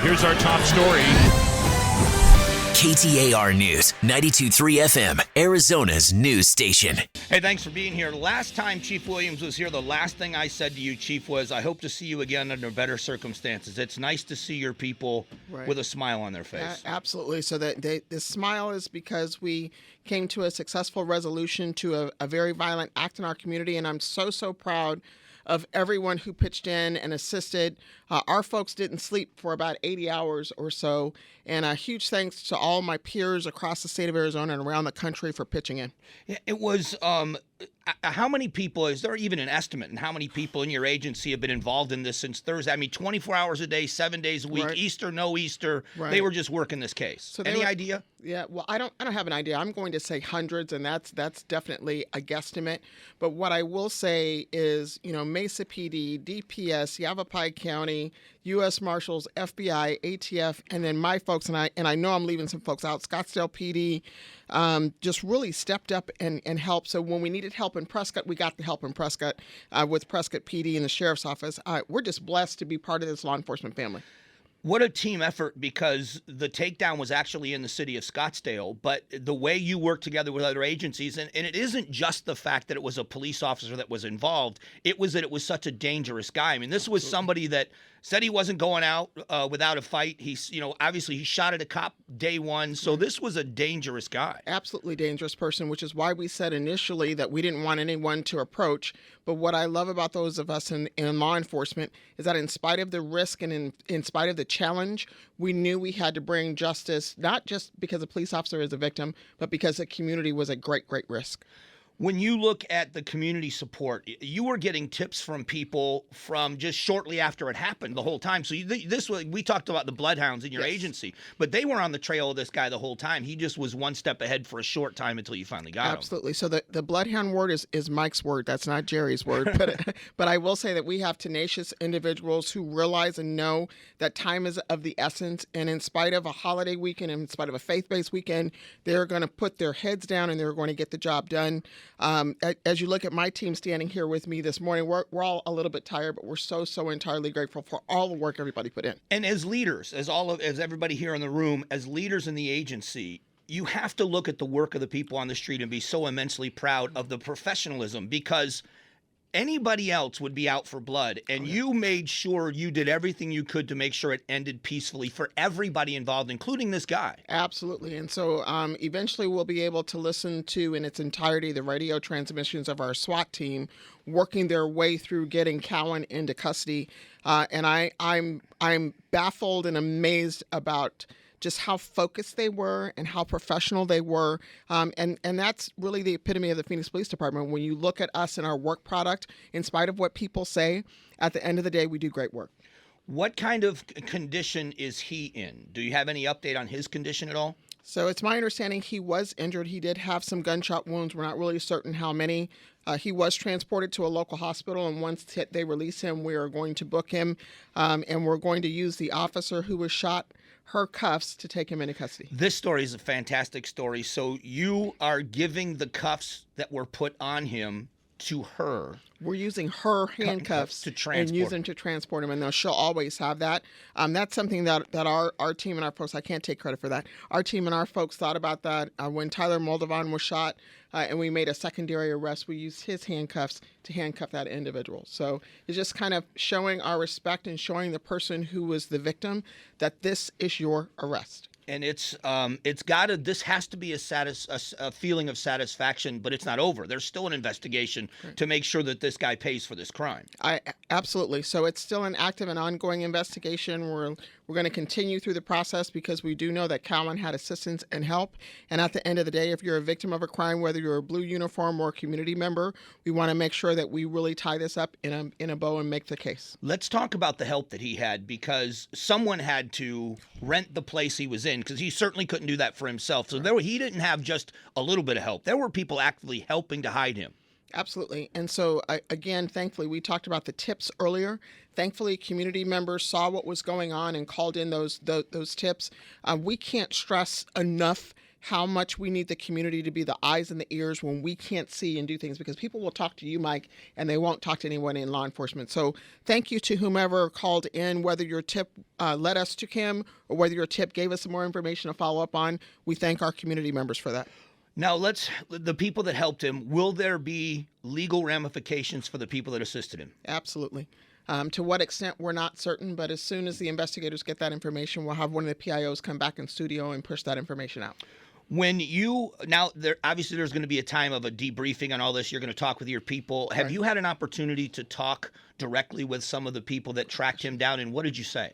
Here's our top story. KTAR News, 92.3 FM, Arizona's news station. Hey, thanks for being here. Last time Chief Williams was here, the last thing I said to you, Chief, was I hope to see you again under better circumstances. It's nice to see your people with a smile on their face. Absolutely. So the smile is because we came to a successful resolution to a very violent act in our community, and I'm so proud of everyone who pitched in and assisted. Our folks didn't sleep for about 80 hours or so, and a huge thanks to all my peers across the state of Arizona and around the country for pitching in. Yeah, it was, how many people, is there even an estimate, and how many people in your agency have been involved in this since Thursday? I mean, 24 hours a day, 7 days a week, right. Easter, no Easter, they were just working this case. So any idea? Yeah, well, I don't have an idea. I'm going to say hundreds, and that's definitely a guesstimate. But what I will say is, Mesa PD, DPS, Yavapai County, U.S. Marshals, FBI, ATF, and then my folks, and I know I'm leaving some folks out, Scottsdale PD, just really stepped up and helped. So when we needed help in Prescott, we got the help in Prescott with Prescott PD and the Sheriff's Office. We're just blessed to be part of this law enforcement family. What a team effort, because the takedown was actually in the city of Scottsdale, but the way you work together with other agencies, and it isn't just the fact that it was a police officer that was involved, it was that it was such a dangerous guy. I mean, this was somebody that said he wasn't going out without a fight. He's, obviously he shot at a cop day one, so this was a dangerous guy. Absolutely dangerous person, which is why we said initially that we didn't want anyone to approach. But what I love about those of us in law enforcement is that in spite of the risk and in spite of the challenge, we knew we had to bring justice, not just because a police officer is a victim, but because the community was at great risk. When you look at the community support, you were getting tips from people from just shortly after it happened the whole time. So we talked about the bloodhounds in your agency, but they were on the trail of this guy the whole time. He just was one step ahead for a short time until you finally got him. Absolutely. So the bloodhound word is Mike's word. That's not Jerry's word. But I will say that we have tenacious individuals who realize and know that time is of the essence. And in spite of a holiday weekend, in spite of a faith-based weekend, they're going to put their heads down and they're going to get the job done. As you look at my team standing here with me this morning, we're all a little bit tired, but we're so entirely grateful for all the work everybody put in. And as leaders, as everybody here in the room, as leaders in the agency, you have to look at the work of the people on the street and be so immensely proud of the professionalism, because anybody else would be out for blood, and you made sure you did everything you could to make sure it ended peacefully for everybody involved, including this guy. Absolutely. And so eventually we'll be able to listen to in its entirety the radio transmissions of our SWAT team working their way through getting Cowan into custody. And I'm baffled and amazed about just how focused they were and how professional they were. And that's really the epitome of the Phoenix Police Department. When you look at us and our work product, in spite of what people say, at the end of the day, we do great work. What kind of condition is he in? Do you have any update on his condition at all? So it's my understanding he was injured. He did have some gunshot wounds. We're not really certain how many. He was transported to a local hospital, and once they release him, we are going to book him, and we're going to use the officer who was shot, her cuffs, to take him into custody. This story is a fantastic story. So you are giving the cuffs that were put on him to her. We're using her handcuffs to transport and use them to transport him, and she'll always have that. That's something that our team and our folks, I can't take credit for that. Our team and our folks thought about that when Tyler Moldovan was shot, and we made a secondary arrest. We used his handcuffs to handcuff that individual. So it's just kind of showing our respect and showing the person who was the victim that this is your arrest. And this has to be a feeling of satisfaction, but it's not over. There's still an investigation to make sure that this guy pays for this crime. Absolutely. So it's still an active and ongoing investigation. We're going to continue through the process because we do know that Cowan had assistance and help. And at the end of the day, if you're a victim of a crime, whether you're a blue uniform or a community member, we want to make sure that we really tie this up in a bow and make the case. Let's talk about the help that he had, because someone had to rent the place he was in, because he certainly couldn't do that for himself. So he didn't have just a little bit of help. There were people actively helping to hide him. Absolutely. And so, again, thankfully, we talked about the tips earlier. Thankfully, community members saw what was going on and called in those tips. We can't stress enough how much we need the community to be the eyes and the ears when we can't see and do things, because people will talk to you, Mike, and they won't talk to anyone in law enforcement. So thank you to whomever called in, whether your tip led us to Kim or whether your tip gave us some more information to follow up on. We thank our community members for that. Now, the people that helped him, will there be legal ramifications for the people that assisted him? Absolutely. To what extent, we're not certain, but as soon as the investigators get that information, we'll have one of the PIOs come back in studio and push that information out. Obviously there's going to be a time of a debriefing on all this. You're going to talk with your people. Have you had an opportunity to talk directly with some of the people that tracked him down, and what did you say?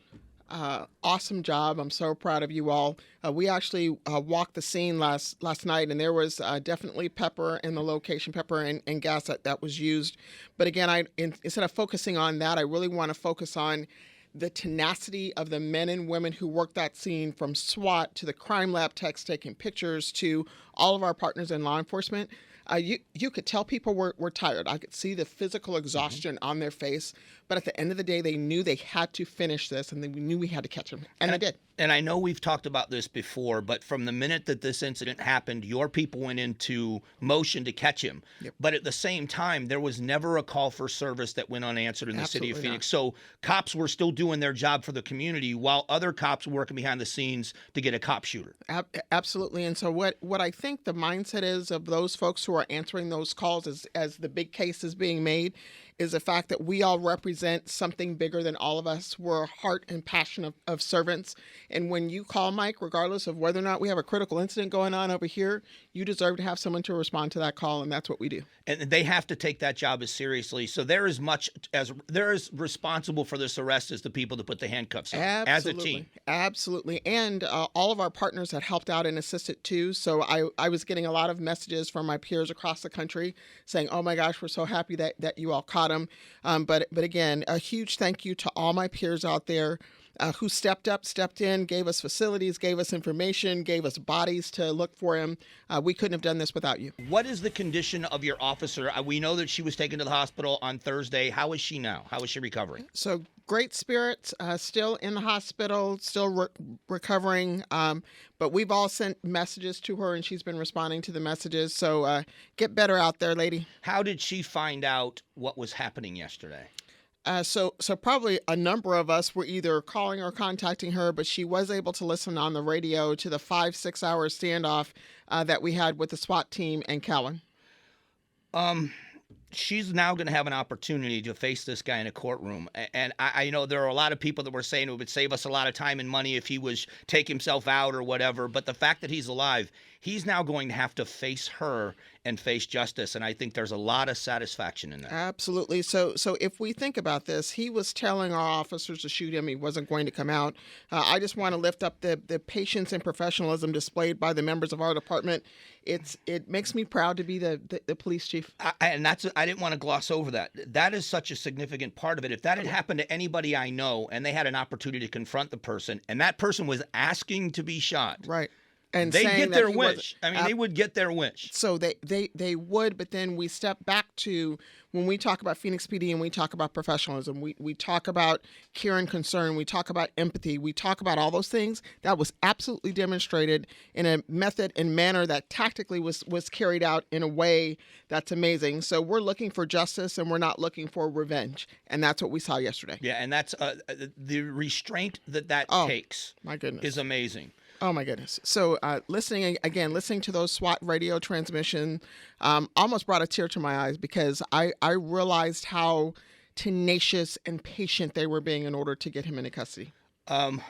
Awesome job. I'm so proud of you all. We actually walked the scene last night, and there was definitely pepper in the location, pepper and gas that was used. But again, instead of focusing on that, I really want to focus on the tenacity of the men and women who worked that scene, from SWAT to the crime lab techs taking pictures to all of our partners in law enforcement. You could tell people were tired. I could see the physical exhaustion on their face. But at the end of the day, they knew they had to finish this, and they knew we had to catch them. And they did. And I know we've talked about this before, but from the minute that this incident happened, your people went into motion to catch him. Yep. But at the same time, there was never a call for service that went unanswered in the city of Phoenix. Not. So cops were still doing their job for the community while other cops were working behind the scenes to get a cop shooter. Absolutely. And so what I think the mindset is of those folks who are answering those calls as the big case is being made is the fact that we all represent something bigger than all of us. We're heart and passion of servants. And when you call, Mike, regardless of whether or not we have a critical incident going on over here, you deserve to have someone to respond to that call, and that's what we do. And they have to take that job as seriously. So they're as responsible for this arrest as the people that put the handcuffs on. Absolutely. As a team. Absolutely. And all of our partners had helped out and assisted too. So I was getting a lot of messages from my peers across the country saying, oh my gosh, we're so happy that you all caught him. But again, a huge thank you to all my peers out there who stepped in, gave us facilities, gave us information, gave us bodies to look for him. We couldn't have done this without you. What is the condition of your officer? We know that she was taken to the hospital on Thursday. How is she now? How is she recovering? So great spirits, still in the hospital, still recovering. But we've all sent messages to her, and she's been responding to the messages. So get better out there, lady. How did she find out what was happening yesterday? So probably a number of us were either calling or contacting her, but she was able to listen on the radio to the 5-6 hour standoff that we had with the SWAT team and Callan. She's now going to have an opportunity to face this guy in a courtroom. And I know there are a lot of people that were saying it would save us a lot of time and money if he was take himself out or whatever. But the fact that he's alive, he's now going to have to face her and face justice. And I think there's a lot of satisfaction in that. Absolutely. So if we think about this, he was telling our officers to shoot him. He wasn't going to come out. I just want to lift up the patience and professionalism displayed by the members of our department. It makes me proud to be the police chief. I didn't want to gloss over that. That is such a significant part of it. If that had happened to anybody I know and they had an opportunity to confront the person and that person was asking to be shot. Right. And they get their wish. I mean, they would get their wish. So they would, but then we step back to when we talk about Phoenix PD and we talk about professionalism, we talk about care and concern, we talk about empathy, we talk about all those things. That was absolutely demonstrated in a method and manner that tactically was carried out in a way that's amazing. So we're looking for justice and we're not looking for revenge. And that's what we saw yesterday. Yeah, and that's the restraint that takes. My goodness. Is amazing. Oh, my goodness. So listening to those SWAT radio transmission almost brought a tear to my eyes because I realized how tenacious and patient they were being in order to get him into custody.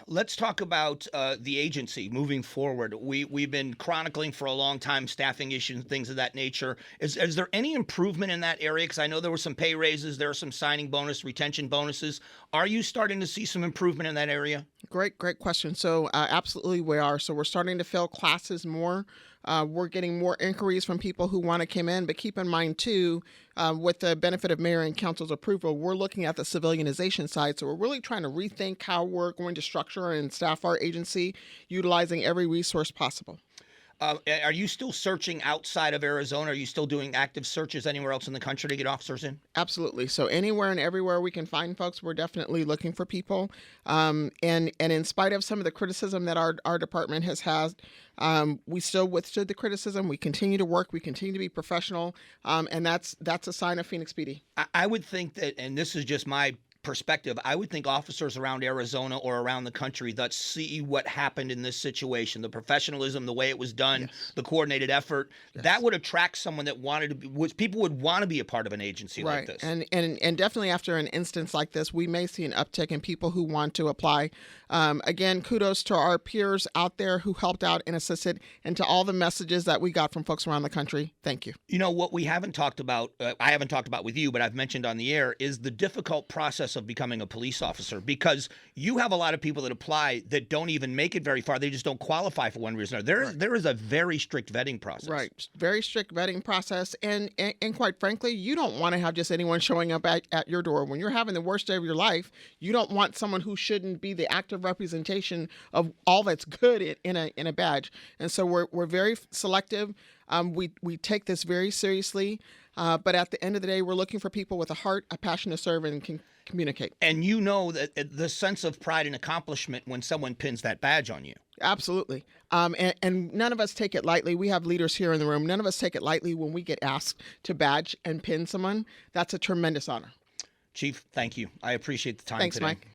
Let's talk about the agency moving forward. We've been chronicling for a long time staffing issues and things of that nature. Is there any improvement in that area? Because I know there were some pay raises, there are some signing bonus, retention bonuses. Are you starting to see some improvement in that area? Great question. So absolutely we are. So we're starting to fill classes more. We're getting more inquiries from people who want to come in, but keep in mind too, with the benefit of mayor and council's approval, we're looking at the civilianization side. So we're really trying to rethink how we're going to structure and staff our agency, utilizing every resource possible. Are you still searching outside of Arizona? Are you still doing active searches anywhere else in the country to get officers in? Absolutely. So anywhere and everywhere we can find folks, we're definitely looking for people. And in spite of some of the criticism that our department has had, we still withstood the criticism. We continue to work. We continue to be professional. And that's a sign of Phoenix PD. I would think that, and this is just my perspective, I would think officers around Arizona or around the country that see what happened in this situation, the professionalism, the way it was done, Yes. the coordinated effort, Yes. that would attract someone that wanted to be, people would want to be a part of an agency like this. And definitely after an instance like this, we may see an uptick in people who want to apply. Again, kudos to our peers out there who helped out and assisted, and to all the messages that we got from folks around the country. Thank you. You know, what we haven't talked about, I haven't talked about with you, but I've mentioned on the air, is the difficult process of becoming a police officer, because you have a lot of people that apply that don't even make it very far. They just don't qualify for one reason or another. There is a very strict vetting process. Right. Very strict vetting process. And quite frankly, you don't want to have just anyone showing up at your door. When you're having the worst day of your life, you don't want someone who shouldn't be the active representation of all that's good in a badge. And so we're very selective. We take this very seriously. But at the end of the day, we're looking for people with a heart, a passion to serve, and can communicate. And you know that the sense of pride and accomplishment when someone pins that badge on you. Absolutely. And none of us take it lightly. We have leaders here in the room. None of us take it lightly when we get asked to badge and pin someone. That's a tremendous honor. Chief, thank you. I appreciate the time Thanks, today. Mike.